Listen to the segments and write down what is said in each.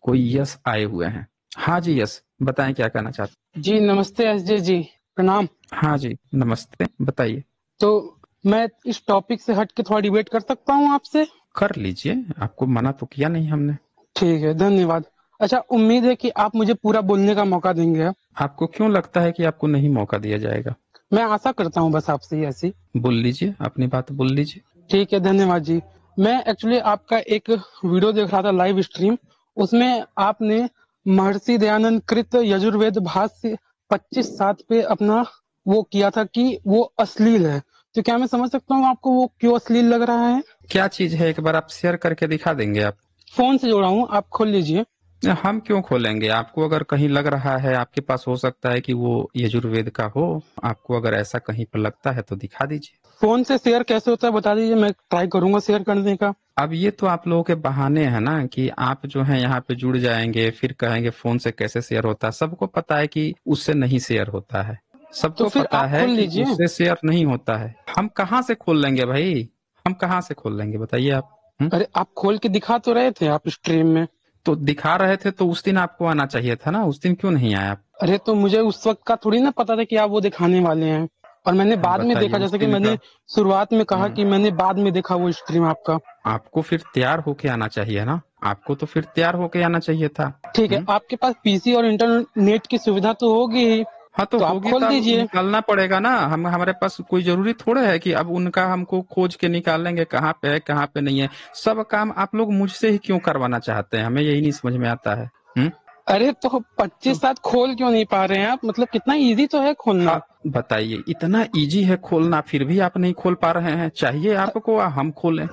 कोई यस आए हुए हैं। हाँ जी यस, बताएं क्या कहना चाहते जी नमस्ते एसजे जी। प्रणाम। हैं। हाँ जी नमस्ते, बताइए। तो मैं इस टॉपिक से हट के थोड़ा डिबेट कर सकता हूँ आपसे? कर लीजिए, आपको मना तो किया नहीं हमने। ठीक है, धन्यवाद। अच्छा, उम्मीद है कि आप मुझे पूरा बोलने का मौका देंगे। आपको क्यों लगता है कि आपको नहीं मौका दिया जाएगा? मैं आशा करता हूँ बस आपसे ही ऐसी। बोल लीजिए, अपनी बात बोल लीजिए। ठीक है, धन्यवाद जी। मैं एक्चुअली आपका एक वीडियो देख रहा था, लाइव स्ट्रीम। उसमें आपने महर्षि दयानंद कृत यजुर्वेद भाष्य 25/7 पे अपना वो किया था कि वो अश्लील है। तो क्या मैं समझ सकता हूँ आपको वो क्यों अश्लील लग रहा है? क्या चीज है, एक बार आप शेयर करके दिखा देंगे आप? फोन से जोड़ा हूँ, आप खोल लीजिए। हम क्यों खोलेंगे? आपको अगर कहीं लग रहा है, आपके पास हो सकता है कि वो यजुर्वेद का हो, आपको अगर ऐसा कहीं पर लगता है तो दिखा दीजिए। फोन से शेयर कैसे होता है बता दीजिए, मैं ट्राई करूंगा शेयर करने का। अब ये तो आप लोगों के बहाने हैं ना, कि आप जो है यहाँ पे जुड़ जाएंगे फिर कहेंगे फोन से कैसे शेयर होता है। सबको पता है कि उससे नहीं शेयर होता है, तो सबको फिर पता आप है खोल कि लीजिए। उससे शेयर नहीं होता है। हम कहाँ से खोल लेंगे भाई? हम कहाँ से खोल लेंगे, बताइए आप। अरे आप खोल के दिखा तो रहे थे आप स्ट्रीम में। तो दिखा रहे थे तो उस दिन आपको आना चाहिए था ना, उस दिन क्यों नहीं आया आप? अरे तो मुझे उस वक्त का थोड़ी ना पता था कि आप वो दिखाने वाले हैं। और मैंने बाद में बताइए देखा, उस जैसे कि दिन मैंने का। शुरुआत में कहा हम्म, कि मैंने बाद में देखा वो स्ट्रीम आपका। आपको फिर तैयार होके आना चाहिए ना, आपको तो फिर तैयार होके आना चाहिए था। ठीक है, हम्म। आपके पास पीसी और इंटरनेट की सुविधा तो होगी ही। हाँ तो तो आप होगी, खोल तब दीजिए। निकालना पड़ेगा ना। हम हमारे पास कोई जरूरी थोड़े है कि अब उनका हमको खोज के निकालेंगे कहाँ पे है कहाँ पे नहीं है। सब काम आप लोग मुझसे ही क्यों करवाना चाहते हैं, हमें यही नहीं समझ में आता है। अरे तो 25/7 खोल क्यों नहीं पा रहे हैं आप? मतलब कितना इजी तो है खोलना। हाँ बताइए, इतना इजी है खोलना फिर भी आप नहीं खोल पा रहे हैं? चाहिए आपको हम खोलें?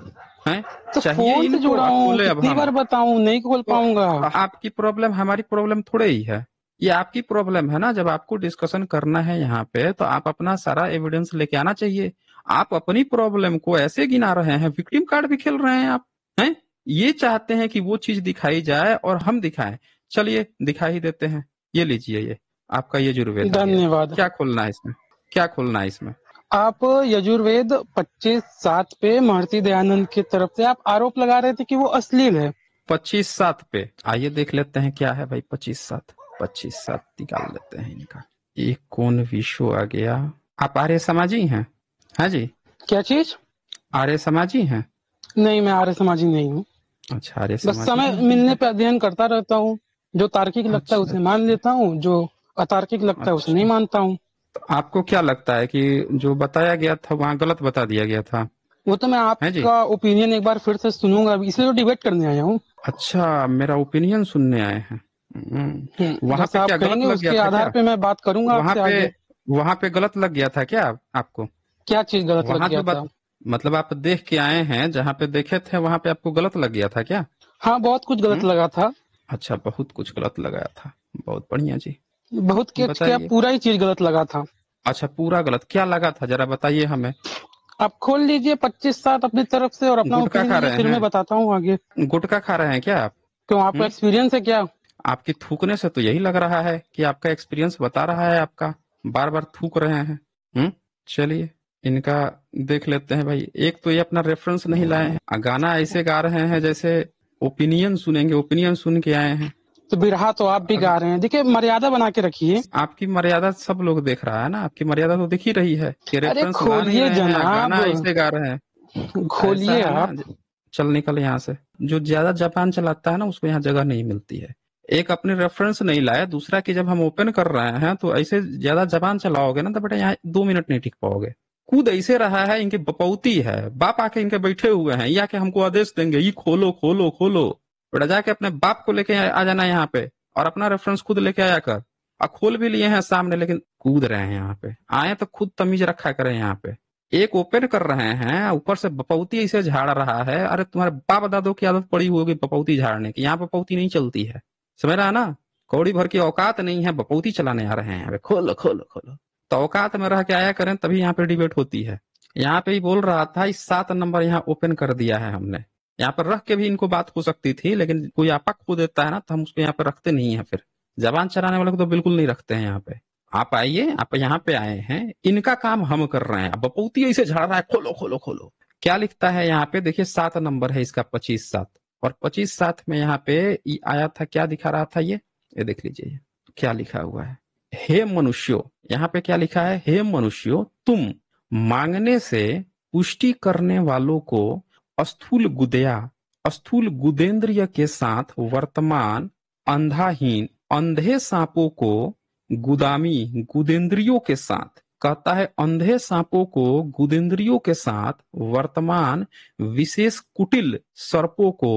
हैं? तो चाहिए फोन से इनको जुड़ा हूँ, खोले अब कितनी हम? बार बताऊं, नहीं खोल तो पाऊंगा। आपकी प्रॉब्लम हमारी प्रॉब्लम थोड़े ही है। ये आपकी प्रॉब्लम है ना, जब आपको डिस्कशन करना है यहाँ पे तो आप अपना सारा एविडेंस लेके आना चाहिए। आप अपनी प्रॉब्लम को ऐसे गिना रहे हैं, विक्टिम कार्ड भी खेल रहे हैं आप। हैं? ये चाहते हैं कि वो चीज दिखाई जाए और हम दिखाएं। चलिए दिखा ही देते हैं। ये लीजिए, ये आपका यजुर्वेद आ गया। धन्यवाद। क्या खोलना है इसमें? क्या खोलना है इसमें? आप यजुर्वेद 25/7 पे महर्षि दयानंद की तरफ से आप आरोप लगा रहे थे कि वो अश्लील है। 25/7 पे आइए देख लेते हैं क्या है भाई। 25/7, 25/7 निकाल लेते हैं इनका। एक कौन विशु आ गया। आप आर्य समाजी हैं? हाँ जी, क्या चीज? आर्य समाजी हैं। नहीं, मैं आर्य समाजी नहीं हूँ। अच्छा, आर्य बस समाजी समय नहीं मिलने है। पे अध्ययन करता रहता हूँ। जो तार्किक लगता है अच्छा उसे मान अच्छा लेता हूँ, जो अतार्किक लगता है उसे नहीं अच्छा। मानता हूँ। तो आपको क्या लगता है कि जो बताया गया था वहां गलत बता दिया गया था? वो तो मैं है जी। आपका ओपिनियन एक बार फिर से सुनूंगा, इसलिए तो डिबेट करने आया हूँ। अच्छा, मेरा ओपिनियन सुनने आए हैं। वहां जैसा पे आप क्या गलत कहेंगे लग गया उसके था आधार क्या? पे मैं बात करूंगा वहां आपसे पे आगे। वहां पे गलत लग गया था क्या आपको? क्या चीज गलत लग वहां गया जो था? मतलब आप देख के आए हैं, जहाँ पे देखे थे वहां पे आपको गलत लग गया था क्या? हाँ, बहुत कुछ गलत हम्म। लगा था। अच्छा, बहुत कुछ गलत लगाया था। बहुत बढ़िया जी। बहुत क्या, बताइए। पूरा ही चीज गलत लगा था। अच्छा, पूरा गलत क्या लगा था, जरा बताइए हमें। आप खोल लीजिए 25/7 अपनी तरफ से और अपना गुटखा ओपिनियन खा दीजिए, रहे फिर मैं हैं? बताता हूँ आगे। गुटखा खा रहे हैं क्या आप? क्यों, आपका हम्म। एक्सपीरियंस है क्या? आपकी थूकने से तो यही लग रहा है कि आपका एक्सपीरियंस बता रहा है आपका। बार बार थूक रहे हैं। चलिए, इनका देख लेते हैं भाई। एक तो ये अपना रेफरेंस नहीं लाए हैं, गाना ऐसे गा रहे हैं जैसे ओपिनियन सुनेंगे, ओपिनियन सुन के आए हैं। तो बिरहा तो आप भी गा रहे हैं, देखिए मर्यादा बना के रखिए। आपकी मर्यादा सब लोग देख रहा है ना, आपकी मर्यादा तो दिख ही रही है कि अरे रेफरेंस ला नहीं खोलिए रहे हैं, जनाब, गाना ऐसे गा रहे हैं। ऐसा खोलिए है ना। आप। चल निकल यहाँ से। जो ज्यादा जबान चलाता है ना उसको यहाँ जगह नहीं मिलती है। एक अपने रेफरेंस नहीं लाया, दूसरा कि जब हम ओपन कर रहे हैं तो ऐसे ज्यादा जबान चलाओगे ना तो बेटा यहाँ 2 मिनट नहीं टिक पाओगे। कूद ऐसे रहा है, इनकी बपौती है, बाप आके इनके बैठे हुए हैं, या के हमको आदेश देंगे ये खोलो खोलो खोलो। बेटा जाके अपने बाप को लेके आ जाना यहाँ पे, और अपना रेफरेंस खुद लेके आया कर। और खोल भी लिए हैं सामने, लेकिन कूद रहे हैं यहाँ पे। आए तो खुद तमीज रखा करें यहाँ पे। एक ओपन कर रहे हैं, ऊपर से बपौती ऐसे झाड़ रहा है। अरे तुम्हारे बाप दादों की आदत पड़ी होगी बपौती झाड़ने की, यहाँ बपौती नहीं चलती है। समझ रहा है ना? कौड़ी भर की औकात नहीं है, बपौती चलाने आ रहे हैं यहाँ पे। खोलो खोलो खोलो। तो औकात में रह के आया करें, तभी यहाँ पे डिबेट होती है। यहाँ पे ही बोल रहा था, इस 7 नंबर यहाँ ओपन कर दिया है हमने। यहाँ पर रख के भी इनको बात हो सकती थी, लेकिन कोई आपा खो देता है ना तो हम उसको यहाँ पे रखते नहीं है। फिर जबान चलाने वाले को तो बिल्कुल नहीं रखते हैं यहाँ पे। आप आइए, आप यहाँ पे आए हैं, इनका काम हम कर रहे हैं। अब बपौती ऐसे झाड़ रहा है, खोलो खोलो खोलो। क्या लिखता है यहाँ पे देखिए, 7 नंबर है इसका, 25/7। और 25/7 में यहाँ पे आया था, क्या दिखा रहा था ये देख लीजिए, ये क्या लिखा हुआ है, हे मनुष्यों, यहाँ पे क्या लिखा है, हे मनुष्यों, तुम मांगने से पुष्टि करने वालों को स्थूल गुदया, स्थूल गुदेंद्रिय के साथ वर्तमान अंधाहीन अंधे सांपों को गुदामी गुदेंद्रियों के साथ, कहता है अंधे सांपों को गुदेंद्रियों के साथ वर्तमान विशेष कुटिल सर्पों को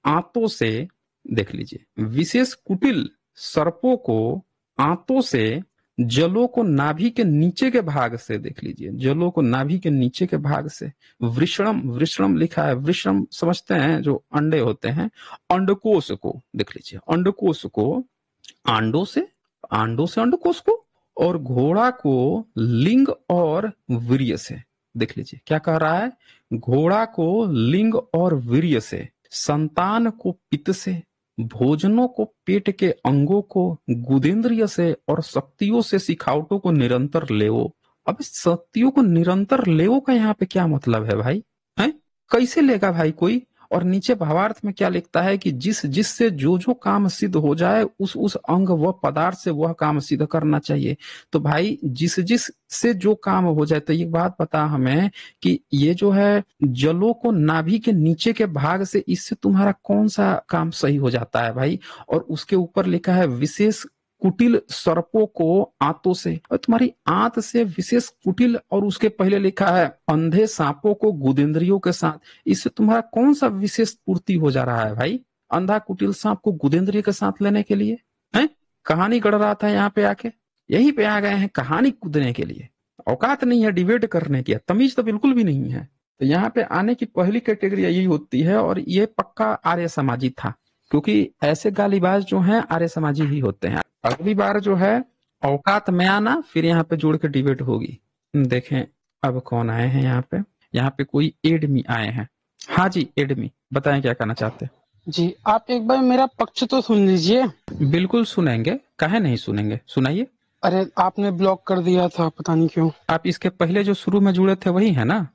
आंतों से, देख लीजिए, विशेष कुटिल सर्पों को आंतों से, जलों को नाभि के नीचे के भाग से, देख लीजिए, जलों को नाभि के नीचे के भाग से, वृषणम, वृषणम लिखा है, वृषणम समझते हैं जो अंडे होते हैं, अंडकोश को, देख लीजिए, अंडकोश को आंडों से, आंडों से अंडकोश को, और घोड़ा को लिंग और वीर्य से, देख लीजिए क्या कह रहा है, घोड़ा को लिंग और वीर्य से, संतान को पित्त से, भोजनों को पेट के अंगों को गुदेंद्रिय से, और शक्तियों से सिखावटों को निरंतर लेवो। अब इस शक्तियों को निरंतर लेवो का यहाँ पे क्या मतलब है भाई, है कैसे लेगा भाई कोई। और नीचे भावार्थ में क्या लिखता है कि जिससे जो जो काम सिद्ध हो जाए उस अंग व पदार्थ से वह काम सिद्ध करना चाहिए। तो भाई जिस से जो काम हो जाए, तो एक बात बता हमें कि ये जो है जलों को नाभि के नीचे के भाग से, इससे तुम्हारा कौन सा काम सही हो जाता है भाई। और उसके ऊपर लिखा है विशेष कुटिल सर्पों को आंतों से, और तुम्हारी आंत से विशेष कुटिल, और उसके पहले लिखा है अंधे सांपों को गुदेंद्रियों के साथ, इससे तुम्हारा कौन सा विशेष पूर्ति हो जा रहा है भाई, अंधा कुटिल सांप को गुदेंद्रिय के साथ लेने के लिए है। कहानी गढ़ रहा था यहाँ पे आके, यहीं पे आ गए हैं कहानी कूदने के लिए, औकात नहीं है डिबेट करने की, तमीज तो बिल्कुल भी नहीं है। तो यहाँ पे आने की पहली कैटेगरी यही होती है, और ये पक्का आर्य समाजी था, क्योंकि ऐसे गालीबाज जो हैं आर्य समाजी ही होते हैं। अगली बार जो है औकात में आना, फिर यहाँ पे जोड़ के डिबेट होगी। देखें अब कौन आए हैं यहाँ पे कोई एडमी आए हैं। हाँ जी एडमी, बताएं क्या कहना चाहते हैं। जी, आप एक बार मेरा पक्ष तो सुन लीजिए। बिल्कुल सुनेंगे, काहे नहीं सुनेंगे, सुनाइए। अरे आपने ब्लॉक कर दिया था, पता नहीं क्यों। आप इसके पहले जो शुरू में जुड़े थे वही है ना।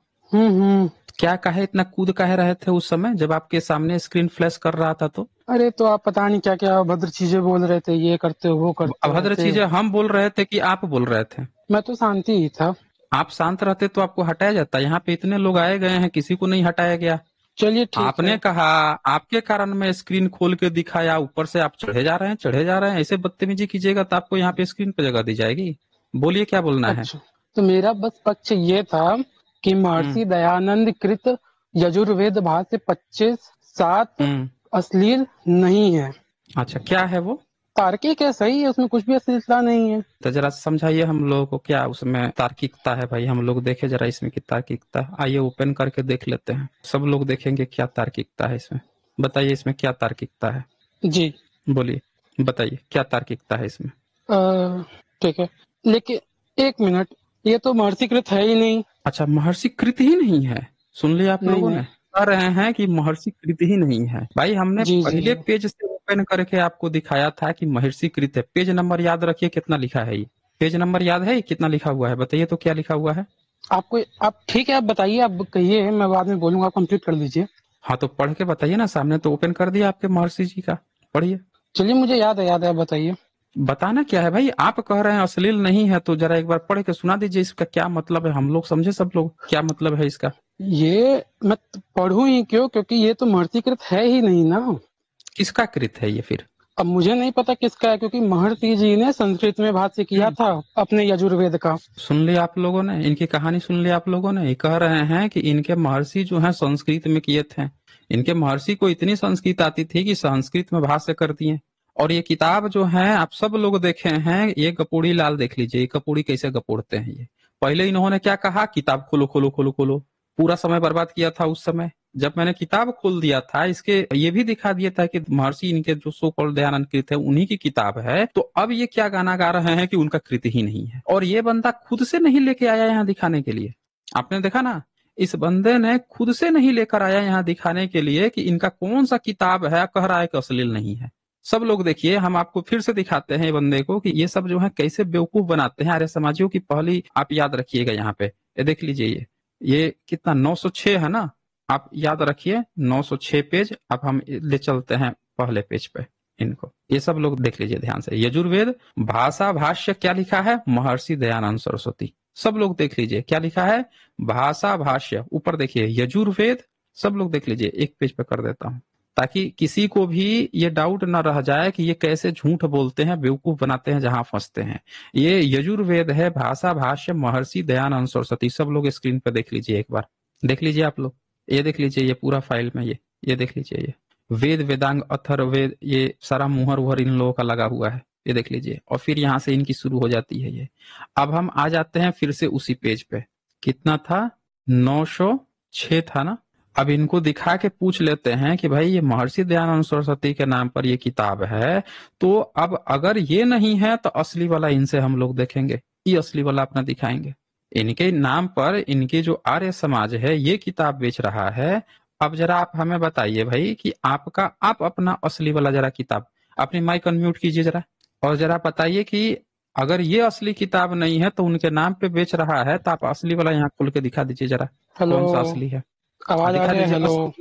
क्या कहे, इतना कूद कहे रहे थे उस समय जब आपके सामने स्क्रीन फ्लैश कर रहा था तो। अरे तो आप पता नहीं क्या क्या अभद्र चीजें बोल रहे थे, ये करते हो वो करते हो। अभद्र चीजें हम बोल रहे थे कि आप बोल रहे थे। मैं तो शांति ही था। आप शांत रहते तो आपको हटाया जाता, यहाँ पे इतने लोग आए गए हैं, किसी को नहीं हटाया गया। चलिए ठीक आपने है। कहा आपके कारण मैं स्क्रीन खोल के दिखाया, ऊपर से आप चढ़े जा रहे हैं चढ़े जा रहे हैं। ऐसे बदतमीजी कीजिएगा तो आपको यहाँ पे स्क्रीन पे जगह दी जाएगी। बोलिए क्या बोलना है। अच्छा, तो मेरा बस पक्ष ये था कि महर्षि दयानंद कृत यजुर्वेद भाष्य 25/7 अश्लील नहीं है। अच्छा, क्या है वो। तार्किक है, सही है, उसमें कुछ भी अश्लीलता नहीं है। तो जरा समझाइए हम लोगों को क्या उसमें तार्किकता है भाई, हम लोग देखे जरा इसमें की तार्किकता। आइए ओपन करके देख लेते हैं, सब लोग देखेंगे क्या तार्किकता है इसमें। बताइए इसमें क्या तार्किकता है। जी बोलिए, बताइए क्या तार्किकता है इसमें। ठीक है, लेकिन एक मिनट, ये तो महर्षि कृत है ही नहीं। अच्छा, महर्षि कृत ही नहीं है। सुन लिया आप लोगों ने, कह रहे हैं कि महर्षि कृत ही नहीं है। भाई हमने पहले पेज से ओपन करके आपको दिखाया था कि महर्षि कृत है। पेज नंबर याद रखिए कितना लिखा है, ये पेज नंबर याद है कितना लिखा हुआ है, बताइए तो क्या लिखा हुआ है आपको। आप ठीक है, आप बताइए, आप कहिए, मैं बाद में बोलूंगा, कंप्लीट कर लीजिए। हाँ तो पढ़ के बताइए ना, सामने तो ओपन कर दिया आपके महर्षि जी का, पढ़िए। चलिए मुझे याद है, बताइए। बताना क्या है भाई, आप कह रहे हैं अश्लील नहीं है तो जरा एक बार पढ़ के सुना दीजिए, इसका क्या मतलब है, हम लोग समझे सब लोग क्या मतलब है इसका। ये मैं पढ़ूं ही क्यों, क्योंकि ये तो महर्षि कृत है ही नहीं ना। किसका कृत है ये फिर। अब मुझे नहीं पता किसका है, क्योंकि महर्षि जी ने संस्कृत में भाष्य किया था अपने यजुर्वेद का। सुन लिया आप लोगों ने, इनकी कहानी सुन लिया आप लोगों ने। ये कह रहे हैं कि इनके महर्षि जो है संस्कृत में किए थे, इनके महर्षि को इतनी संस्कृत आती थी कि संस्कृत में भाष्य कर दिए। और ये किताब जो है आप सब लोग देखे हैं, ये गपोड़ी लाल देख लीजिए, ये गपोड़ी कैसे गपोड़ते हैं। ये पहले इन्होंने क्या कहा, किताब खोलो खोलो खोलो खोलो, पूरा समय बर्बाद किया था उस समय। जब मैंने किताब खोल दिया था, इसके ये भी दिखा दिया था कि महर्षि इनके जो सो कॉल्ड दयानंद कृत है उन्हीं की किताब है, तो अब ये क्या गाना गा रहे हैं कि उनका कृत ही नहीं है। और ये बंदा खुद से नहीं लेके आया यहाँ दिखाने के लिए, आपने देखा ना, इस बंदे ने खुद से नहीं लेकर आया यहाँ दिखाने के लिए कि इनका कौन सा किताब है, कह रहा है कि अश्लील नहीं है। सब लोग देखिए, हम आपको फिर से दिखाते हैं बंदे को कि ये सब जो है कैसे बेवकूफ बनाते हैं आर्य समाजियों की। पहली आप याद रखिएगा यहाँ पे, ये देख लीजिए, ये कितना 906 है ना, आप याद रखिए 906 पेज। अब हम ले चलते हैं पहले पेज पे इनको, ये सब लोग देख लीजिए ध्यान से। यजुर्वेद भाषा भाष्य क्या लिखा है, महर्षि दयानंद सरस्वती। सब लोग देख लीजिए क्या लिखा है, भाषा भाष्य। ऊपर देखिए यजुर्वेद, सब लोग देख लीजिए। एक पेज पे कर देता हूं ताकि किसी को भी ये डाउट ना रह जाए कि ये कैसे झूठ बोलते हैं, बेवकूफ बनाते हैं, जहां फंसते हैं। ये यजुर्वेद है, भाषा भाष्य महर्षि दयानंद सरस्वती। सब लोग स्क्रीन पे देख लीजिए, एक बार देख लीजिए आप लोग। ये देख लीजिए, ये पूरा फाइल में ये देख लीजिए। ये वेद वेदांग अथर्ववेद, ये सारा मुहर वुहर इन लोगों का लगा हुआ है, ये देख लीजिए। और फिर यहाँ से इनकी शुरू हो जाती है ये। अब हम आ जाते हैं फिर से उसी पेज पे। कितना था, 906 था ना। अब इनको दिखा के पूछ लेते हैं कि भाई ये महर्षि दयानंद सरस्वती के नाम पर ये किताब है, तो अब अगर ये नहीं है तो असली वाला इनसे हम लोग देखेंगे, ये असली वाला अपना दिखाएंगे। इनके नाम पर इनके जो आर्य समाज है ये किताब बेच रहा है। अब जरा आप हमें बताइए भाई कि आप अपना असली वाला जरा किताब, अपनी माइक अनम्यूट कीजिए जरा, और जरा बताइए कि अगर ये असली किताब नहीं है तो उनके नाम पे बेच रहा है, तो आप असली वाला यहाँ खोल के दिखा दीजिए जरा, हेलो, कौन सा असली है। आवाज आ दिखा रही है? दीजिए हेलो।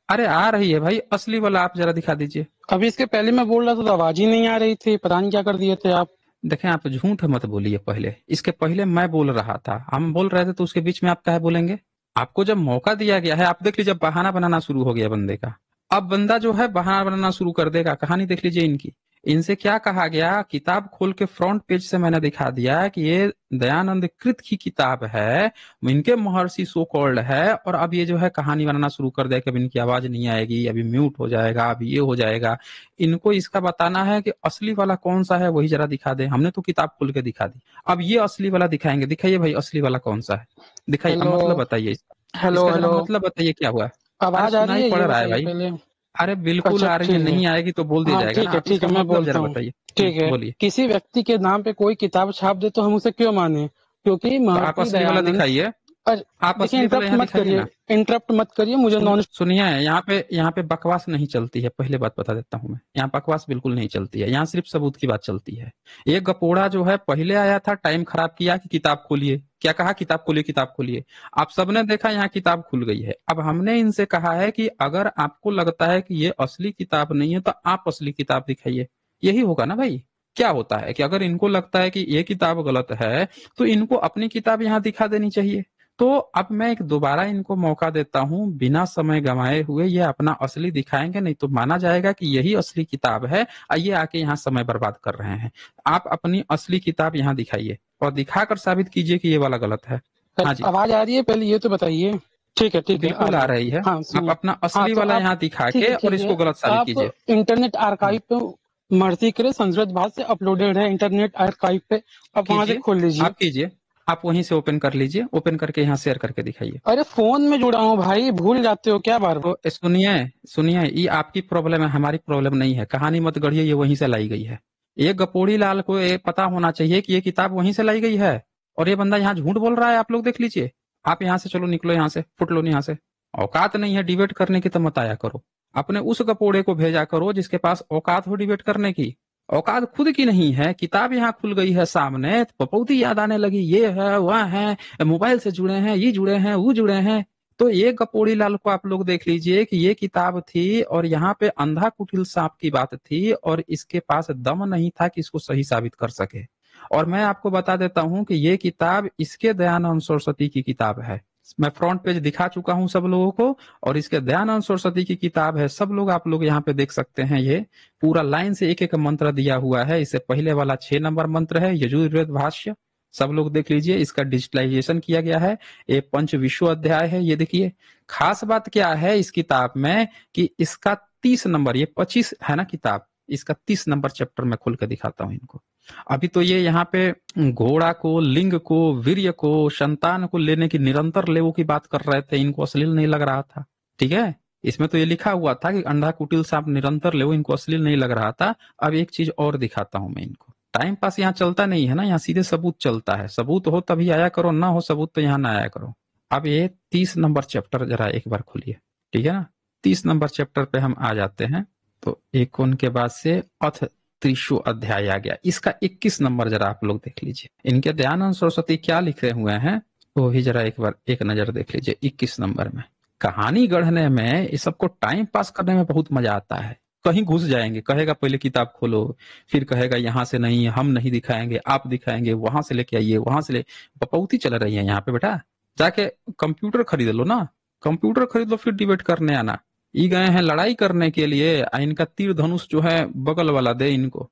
अरे आ रही है भाई, असली वाला आप जरा दिखा दीजिए। अभी इसके पहले मैं बोल रहा था तो आवाज ही नहीं आ रही थी, पता नहीं क्या कर दिए थे आप। देखें, आप झूठ मत बोलिए। पहले इसके पहले मैं बोल रहा था, हम बोल रहे थे, तो उसके बीच में आप क्या बोलेंगे। आपको जब मौका दिया गया है, आप देख लीजिए बहाना बनाना शुरू हो गया बंदे का। अब बंदा जो है बहाना बनाना शुरू कर देगा। कहानी देख लीजिए इनकी। इनसे क्या कहा गया, किताब खोल के फ्रंट पेज से मैंने दिखा दिया कि ये दयानंद कृत की किताब है, इनके महर्षि सो कॉल्ड है। और अब ये जो है कहानी बनाना शुरू कर दिया कि अब इनकी आवाज नहीं आएगी, अभी म्यूट हो जाएगा, अभी ये हो जाएगा। इनको इसका बताना है कि असली वाला कौन सा है, वही जरा दिखा दे। हमने तो किताब खोल के दिखा दी, अब ये असली वाला दिखाएंगे। दिखाइए भाई असली वाला कौन सा है, दिखाइए। अब हेलो, मतलब बताइए इसका, हेलो, इसका जरा हेलो। मतलब बताइए क्या हुआ है। अरे आवाज आ रही सुनाई है, पड़ ये रहा है बताइए भाई। पहले। अरे बिल्कुल अच्छा, आ रही है, ठीक है। नहीं आएगी तो बोल दिया हाँ, जाएगा ना। ठीक है, आप ठीक इसका है, मैं मतलब बोलता जरा हूँ। बताइए। ठीक है। बोलिए। किसी व्यक्ति के नाम पे कोई किताब छाप दे तो हम उसे क्यों माने? क्योंकि तो आप महर्षि असली वाला दयानंद। दिखाइए, अरे, आप देखिए, असली वाला इंटरप्ट यहाँ मत दिखाइए करिए, ना। इंटरप्ट मत करिए, मुझे नॉन। सुनिए, यहाँ पे बकवास नहीं चलती है, पहले बात बता देता हूँ मैं। यहाँ बकवास बिल्कुल नहीं चलती है, यहाँ सिर्फ सबूत की बात चलती है। ये गपोड़ा जो है पहले आया था, टाइम खराब किया कि किताब खोलिए, क्या कहा, किताब खोलिए, किताब खोलिए। आप सबने देखा यहाँ किताब खुल गई है। अब हमने इनसे कहा है कि अगर आपको लगता है कि ये असली किताब नहीं है तो आप असली किताब दिखाइए। यही होगा ना भाई। क्या होता है कि अगर इनको लगता है कि ये किताब गलत है तो इनको अपनी किताब यहाँ दिखा देनी चाहिए। तो अब मैं एक दोबारा इनको मौका देता हूँ, बिना समय गंवाए हुए ये अपना असली दिखाएंगे, नहीं तो माना जाएगा कि यही असली किताब है। आइए आके यहाँ समय बर्बाद कर रहे हैं। आप अपनी असली किताब यहाँ दिखाइए और दिखाकर साबित कीजिए कि ये वाला गलत है। हाँ जी, आवाज आ रही है? पहले ये तो बताइए। ठीक है, ठीक है, आ बिल्कुल रही आ है। रही है। हाँ, आप सुनिए। अपना हाँ, असली तो वाला आप। यहाँ दिखा ठीक है, के और ठीक है। इसको गलत साबित आप कीजिए। इंटरनेट आर्काइव पे मर्जी करे, संस्कृत भाषा से अपलोडेड है इंटरनेट आर्काइव पे। आप वहां से कीजिए, खोल लीजिए। आप कीजिए, आप वहीं से ओपन कर लीजिए, ओपन करके यहाँ शेयर करके दिखाइए। अरे, फोन में जुड़ा हूँ भाई, भूल जाते हो क्या बार बार? तो सुनिए, सुनिए, ये आपकी प्रॉब्लम है, हमारी प्रॉब्लम नहीं है। कहानी मत गढ़िए, ये वहीं से लाई गई है। ये गपोड़ी लाल को ये पता होना चाहिए कि ये किताब वहीं से लाई गई है। और ये बंदा यहाँ झूठ बोल रहा है, आप लोग देख लीजिए। आप यहाँ से चलो, निकलो यहाँ से, फुट लो यहाँ से। औकात नहीं है डिबेट करने की तो मत आया करो। अपने उस गपोड़े को भेजा करो जिसके पास औकात हो डिबेट करने की। औकात खुद की नहीं है। किताब यहाँ खुल गई है सामने, पपौती याद आने लगी, ये है वह है, मोबाइल से जुड़े हैं, ये जुड़े हैं, वो जुड़े हैं। तो ये गपोड़ी लाल को आप लोग देख लीजिए कि ये किताब थी और यहाँ पे अंधा कुटिल सांप की बात थी और इसके पास दम नहीं था कि इसको सही साबित कर सके। और मैं आपको बता देता हूं कि ये किताब इसके दयानंद सरस्वती की किताब है। मैं फ्रंट पेज दिखा चुका हूं सब लोगों को, और इसके दयानंद सरस्वती की किताब है। सब लोग, आप लोग यहाँ पे देख सकते हैं, ये पूरा लाइन से एक एक मंत्र दिया हुआ है। इससे पहले वाला 6 नंबर मंत्र है यजुर्वेद भाष्य, सब लोग देख लीजिए। इसका डिजिटलाइजेशन किया गया है। ये पंच विश्व अध्याय है, ये देखिए। खास बात क्या है इस किताब में कि इसका 30 नंबर, ये 25 है ना किताब, इसका 30 नंबर चैप्टर में खोल कर दिखाता हूं इनको। अभी तो ये यहाँ पे घोड़ा को, लिंग को, वीर्य को, संतान को लेने की निरंतर लेवो की बात कर रहे थे। इनको अश्लील नहीं लग रहा था, ठीक है। इसमें तो ये लिखा हुआ था कि अंधा कुटिल सांप निरंतर लेवो, इनको अश्लील नहीं लग रहा था। अब एक चीज और दिखाता हूं मैं इनको। टाइम पास यहाँ चलता नहीं है ना, यहाँ सीधे सबूत चलता है। सबूत हो तभी आया करो, ना हो सबूत तो यहाँ ना आया करो। अब ये 30 नंबर चैप्टर जरा एक बार खोलिए, ठीक है ना। 30 नंबर चैप्टर पे हम आ जाते हैं। तो एक उनके बाद से अथ त्रिशु अध्याय आ गया। इसका 21 नंबर जरा आप लोग देख लीजिए। इनके दयानंद सरस्वती क्या लिखे हुए हैं वो भी जरा एक बार एक नजर देख लीजिए 21 नंबर में। कहानी गढ़ने में, इस सबको टाइम पास करने में बहुत मजा आता है। कहीं घुस जाएंगे, कहेगा पहले किताब खोलो, फिर कहेगा यहाँ से नहीं, हम नहीं दिखाएंगे, आप दिखाएंगे, वहां से लेके आइए, वहां से ले। बपौती चल रही है यहाँ पे बेटा। जाके कंप्यूटर खरीद लो ना, कंप्यूटर खरीद लो, फिर डिबेट करने आना। ये गए हैं लड़ाई करने के लिए, इनका तीर धनुष जो है बगल वाला दे इनको।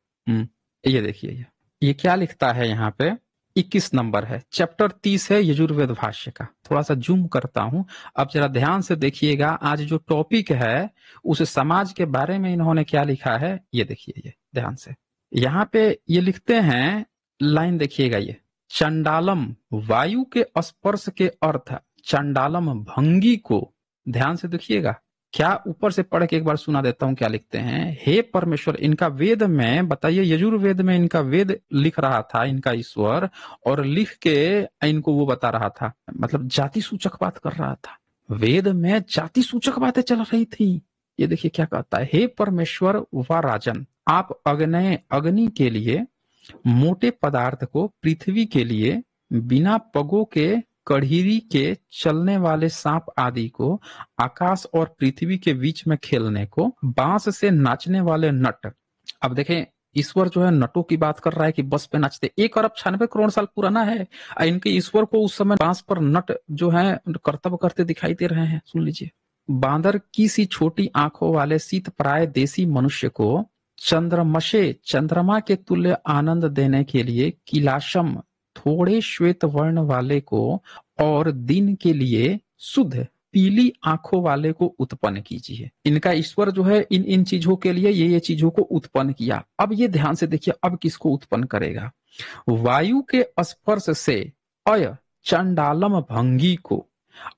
ये देखिए, ये क्या लिखता है यहाँ पे, 21 नंबर है, चैप्टर 30 है यजुर्वेद भाष्य का। थोड़ा सा जूम करता हूं, अब जरा ध्यान से देखिएगा। आज जो टॉपिक है उस समाज के बारे में इन्होंने क्या लिखा है, ये देखिए, ये ध्यान से। यहाँ पे ये लिखते हैं, लाइन देखिएगा, ये चंडालम वायु के स्पर्श के अर्थ, चंडालम भंगी को, ध्यान से देखिएगा। क्या, ऊपर से पढ़ के एक बार सुना देता हूं क्या लिखते हैं। हे परमेश्वर, इनका वेद में बताइए, यजुर्वेद में इनका वेद लिख रहा था इनका ईश्वर, और लिख के इनको वो बता रहा था, मतलब जाति सूचक बात कर रहा था। वेद में जाति सूचक बातें चल रही थी। ये देखिए क्या कहता है, हे परमेश्वर व राजन, आप अग्नि के लिए मोटे पदार्थ को, पृथ्वी के लिए बिना पगों के कढ़ीरी के चलने वाले सांप आदि को, आकाश और पृथ्वी के बीच में खेलने को, बांस से नाचने वाले नट। अब देखें, ईश्वर जो है नटों की बात कर रहा है कि बस पे नाचते। 1 अरब 96 करोड़ साल पुराना है, इनके ईश्वर को उस समय बांस पर नट जो है कर्तव्य करते दिखाई दे रहे हैं। सुन लीजिए, बांदर की सी छोटी आंखों वाले शीत प्राय देसी मनुष्य को चंद्रमशे, चंद्रमा के तुल्य आनंद देने के लिए किलाशम, थोड़े श्वेत वर्ण वाले को, और दिन के लिए शुद्ध पीली आंखों वाले को उत्पन्न कीजिए। इनका ईश्वर जो है इन इन चीजों के लिए ये चीजों को उत्पन्न किया। अब ये ध्यान से देखिए, अब किसको उत्पन्न करेगा, वायु के स्पर्श से अय चंडालम भंगी को।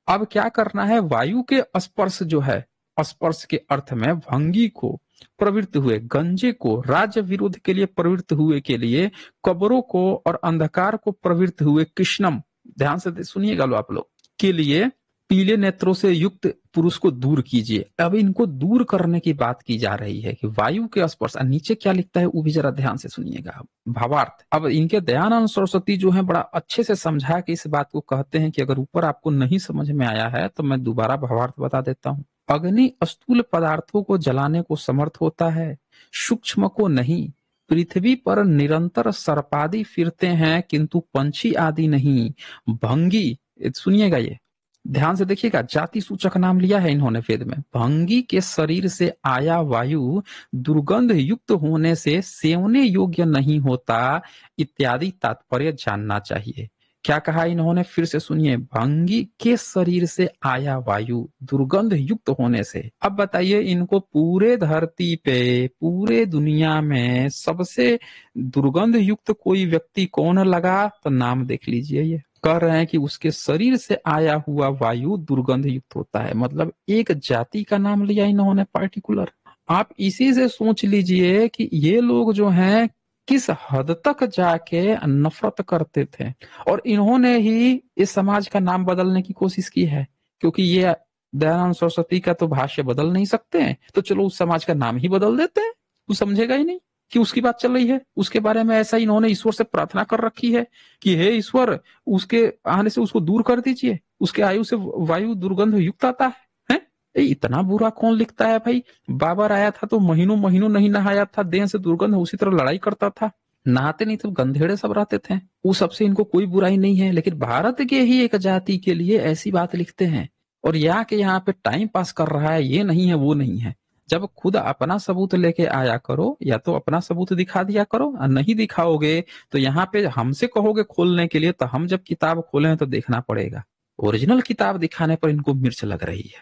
अब क्या करना है, वायु के स्पर्श जो है, स्पर्श के अर्थ में भंगी को, प्रवृत्त हुए, गंजे को, राज्य विरोध के लिए प्रवृत्त हुए के लिए, कब्रों को और अंधकार को प्रवृत्त हुए, कृष्णम, ध्यान से सुनिएगा लो आप लोग, के लिए पीले नेत्रों से युक्त पुरुष को दूर कीजिए। अब इनको दूर करने की बात की जा रही है कि वायु के स्पर्श। नीचे क्या लिखता है वो भी जरा ध्यान से सुनिएगा, भावार्थ। अब इनके दयानंद सरस्वती जो है बड़ा अच्छे से समझा के इस बात को कहते हैं कि अगर ऊपर आपको नहीं समझ में आया है तो मैं दोबारा भावार्थ बता देता हूँ। अग्नि स्थूल पदार्थों को जलाने को समर्थ होता है, सूक्ष्म को नहीं। पृथ्वी पर निरंतर सर्पादि फिरते हैं किंतु पंछी आदि नहीं। भंगी, सुनिएगा, ये ध्यान से देखिएगा, जाति सूचक नाम लिया है इन्होंने वेद में। भंगी के शरीर से आया वायु दुर्गंध युक्त होने से सेवने योग्य नहीं होता, इत्यादि तात्पर्य जानना चाहिए। क्या कहा इन्होंने, फिर से सुनिए, भंगी के शरीर से आया वायु दुर्गंध युक्त होने से। अब बताइए, इनको पूरे धरती पे, पूरे दुनिया में सबसे दुर्गंध युक्त कोई व्यक्ति कौन लगा, तो नाम देख लीजिए। ये कह रहे हैं कि उसके शरीर से आया हुआ वायु दुर्गंध युक्त होता है, मतलब एक जाति का नाम लिया इन्होंने पार्टिकुलर। आप इसी से सोच लीजिए कि ये लोग जो हैं किस हद तक जाके नफरत करते थे, और इन्होंने ही इस समाज का नाम बदलने की कोशिश की है। क्योंकि ये दयानंद सरस्वती का तो भाष्य बदल नहीं सकते हैं, तो चलो उस समाज का नाम ही बदल देते हैं। तू समझेगा ही नहीं कि उसकी बात चल रही है, उसके बारे में ऐसा इन्होंने ईश्वर से प्रार्थना कर रखी है कि हे ईश्वर, उसके आने से उसको दूर कर दीजिए, उसके आयु से वायु दुर्गंध युक्त आता है। इतना बुरा कौन लिखता है भाई। बाबर आया था तो महीनों महीनों नहीं नहाया था, देह से दुर्गंध, उसी तरह लड़ाई करता था, नहाते नहीं तो गंधेड़े सब रहते थे। उस सबसे इनको कोई बुराई नहीं है, लेकिन भारत के ही एक जाति के लिए ऐसी बात लिखते हैं, और यहाँ पे टाइम पास कर रहा है, ये नहीं है वो नहीं है। जब खुद अपना सबूत लेके आया करो, या तो अपना सबूत दिखा दिया करो, और नहीं दिखाओगे तो यहाँ पे हमसे कहोगे खोलने के लिए, तो हम जब किताब खोले तो देखना पड़ेगा। ओरिजिनल किताब दिखाने पर इनको मिर्च लग रही है।